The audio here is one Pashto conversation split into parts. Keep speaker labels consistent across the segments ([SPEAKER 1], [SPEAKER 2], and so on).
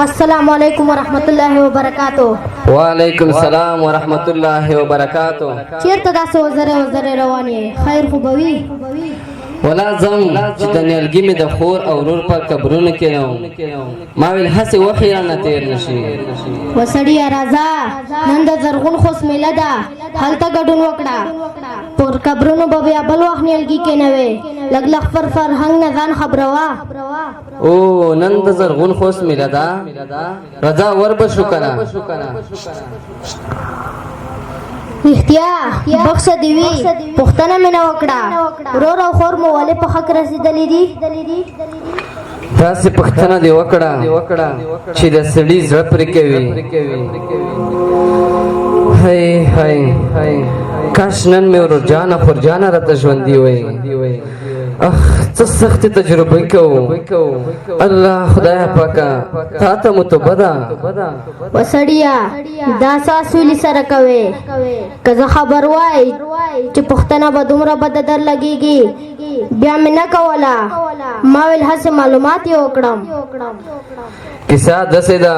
[SPEAKER 1] अस्सलामुअलैकुम वरहमतुल्लाहि वबरकातुह।
[SPEAKER 2] वालेकुम सलाम वरहमतुल्लाहि वबरकातुह।
[SPEAKER 1] चेरته داسې وزره روان یې خیر خو به وي.
[SPEAKER 2] ولا زم چې د نیالګي مې د خور او ورور په قبرونو کې نو ما ویل هسې وخت یې رانه تېر نشي.
[SPEAKER 1] وسړیه راځه نن د زرغون خوست میله ده هلته ګډون وکړه. پر قبرونو به بیا بل وخت نیالګي کېنوې لږ لږ پر فرهنګ نه ځان خبروه.
[SPEAKER 2] او نن د زرغون خوست میله ده رضا وربشو کنه.
[SPEAKER 1] رښتیا بخښه دې وي پوښتنه مې نه وکړه ورور او خور مو ولې په حق رسېدلي دي؟
[SPEAKER 2] داسې پوښتنه دې وکړه چې د سړي زړه پرې کوي. هی هی کاش نن مې ورور جانه خور جانه راته ژوندي وای. اخ څه سختې تجربې کوو. الله خدای پاکه تا ته متوبه ده.
[SPEAKER 1] وسړیه دا څه اصولي سره کوې که زه خبر وای چې پوښتنه به دومره بده در لګېږي بیا مې نه کوله. ما ویل هسې معلومات یې وکړم.
[SPEAKER 2] کیسه داسې ده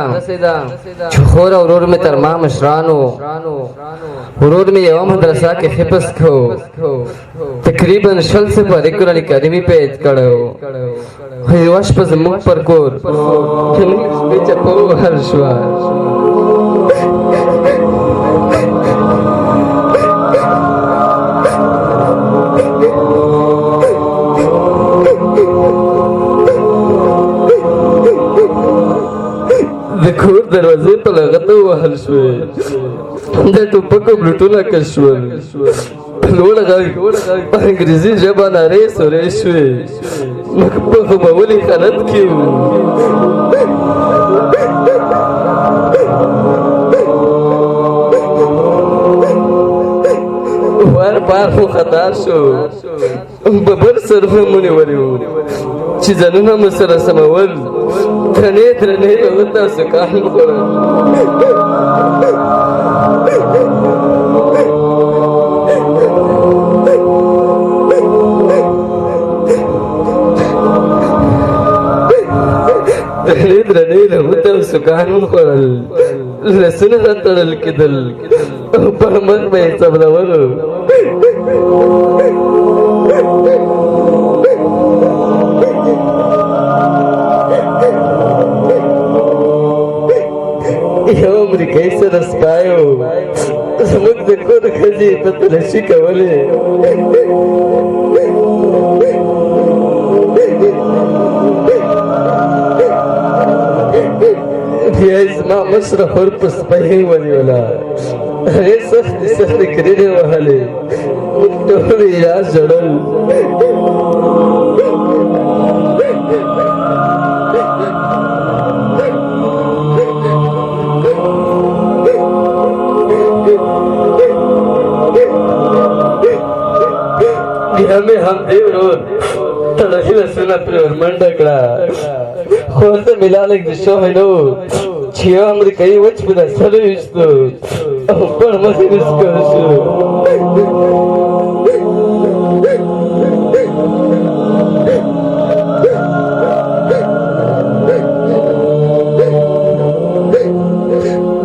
[SPEAKER 2] چې خور او ورور مې تر ما مشرانو. ورور مې یوه مدرسه کې حفظ کو تقریبا 100 سپارې قرآن کریم په یاد کړو. یوه شپه زموږ پر کور زموږ چپه ووهل شوه. د کور دروازې په لغته ووهل شوې. د ټوپکو بلوټونه کش شول. په لوړ غږ په انګریزي ژبه نارې سورې شوې. موږ په همولي حالت کې وو. وار بار خو خطا شو ببر سر هم ونیولي وو چې ځانونه مو سره سمول. درنې به ورته سکان وخوړل. درنې له ورته سکان وخوړل. لاسونه راتړل کېدل او پر مخ به یې څملولو. یو امریکایي سره سپایو زموږ د کور ښځې په تلاشي کولې. بیا یې زما مشره خور په سپۍ ونیوله. هغې سختې کرینې وهلې. موږ ټول یې ژړل. بیا مې همدې ورور تړلي لاسونه پرې ورمنډه کړه. خور ته مې لا لږ د شوی نه و چې یو امریکایي وچ په دا سر وویشتو او پر مخ یې وسکول شو.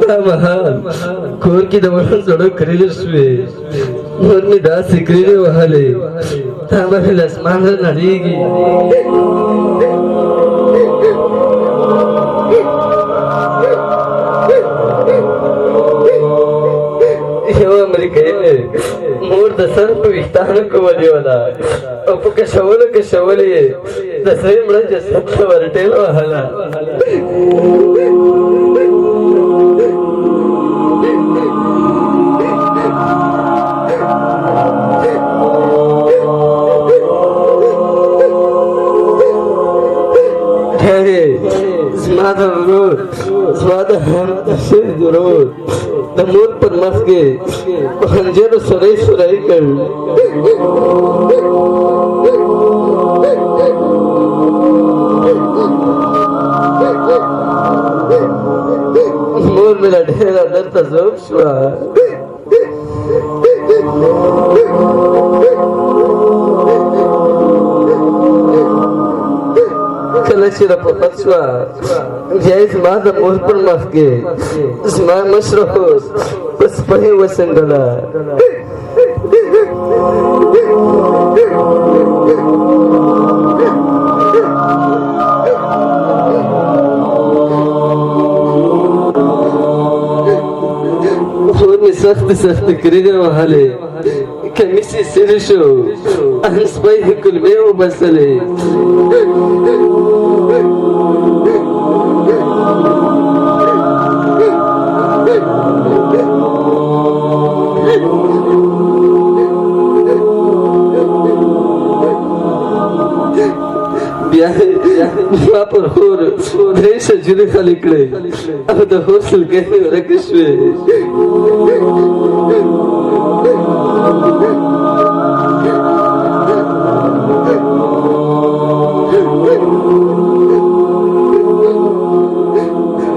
[SPEAKER 2] دا مهال کور کې د وړو زړو کرېلې شوې. مور مې داسې کرېلې وهلې تا به مې له اسمان را نړېږي. یو امریکایي مې مور د سر په ویښتانو کې ونیوله او په کشولو یې د سړي مړه جسد ته ورټېل وهله. زما د ورور زما د شهید ورور د مور پر مخ کې په خنجرو سورۍ کړ. مور مې لا ډېره درته ذوب شوه. کله چې راپورته شوه بیا یې زما د مور پر مخ کې زما مشره خور په سپۍ وڅنډله. خور مې سختې کرېږه وهلې، کمیس یې څیرې شو، ان سپۍ یې کلمې وبڅلې. بیا پر خور درې شجرې خالي کړې او د خور سلګۍ مې ورکې شوې.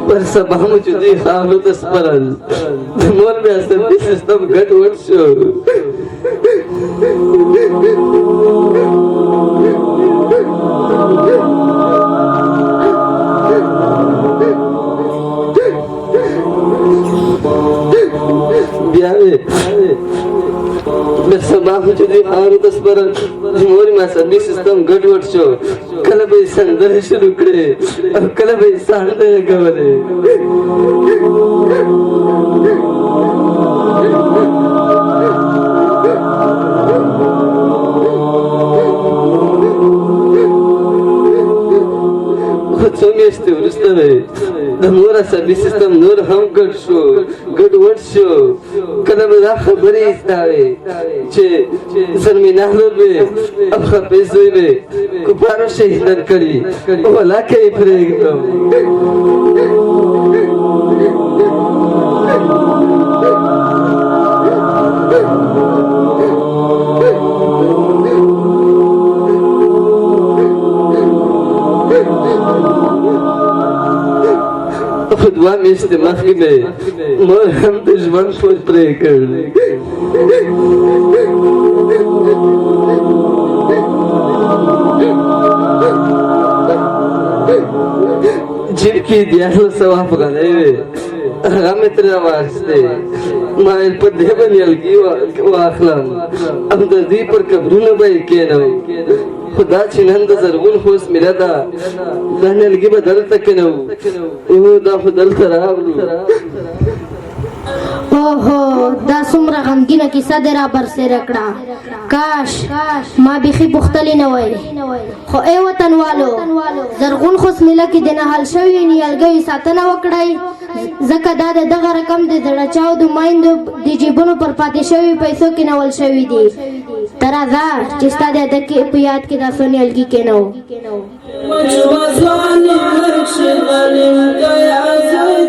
[SPEAKER 2] پر سبا مو چې دوی خاورو ته سپرل، د مور مې عصبي سیستم ګډوډ شو. بیا سبا خو چې دوی خاورو ته سپرل، د مور مې عصبي سیستم ګډوډ شو. کله به یې سندرې شروع کړې او کله به یې ساندې کولې. خو څو میاشتې وروسته د مور عصبي سیستم نور هم ګډوډ شو. کله به دا خبرې یې زده وې چې زلمینه لور وې او خپې زوی وې کفارو شهیدان کړي، ولاکه یې پرېږدم. په 2 میاشتې مخکې مې مور هم د ژوند پور پرې کړ. جیب کې 1100 افغانۍ وې، هغه مې ترې راواخیستې. ما ویل په دې به نیالګي واخلم او د دوی پر قبرونو به یې کېنوم. خو دا چې نن د زرغون خوست میله ده، دا نیالګي به دلته کېنوو. اوه دا خو دلته راغلو.
[SPEAKER 1] اوهو دا څومره غمګینه کیسه دې را برسېره کړه. کاش ما بیخي پوښتلې نه وای. خو ای وطنوالو، زرغون خوست میله کې د نهال شویو نیالګیو ساتنه وکړئ، ځکه دا د دغه رقم د زړه چاو د میندو د جیبونو پر پاتې شویو پیسو کېنول شوي دي. ته راځه چې ستا د اده په یاد کې دا څو نیالګي کېنوو.
[SPEAKER 3] مجبور ځوان مرګ شي غلیم که یا زوی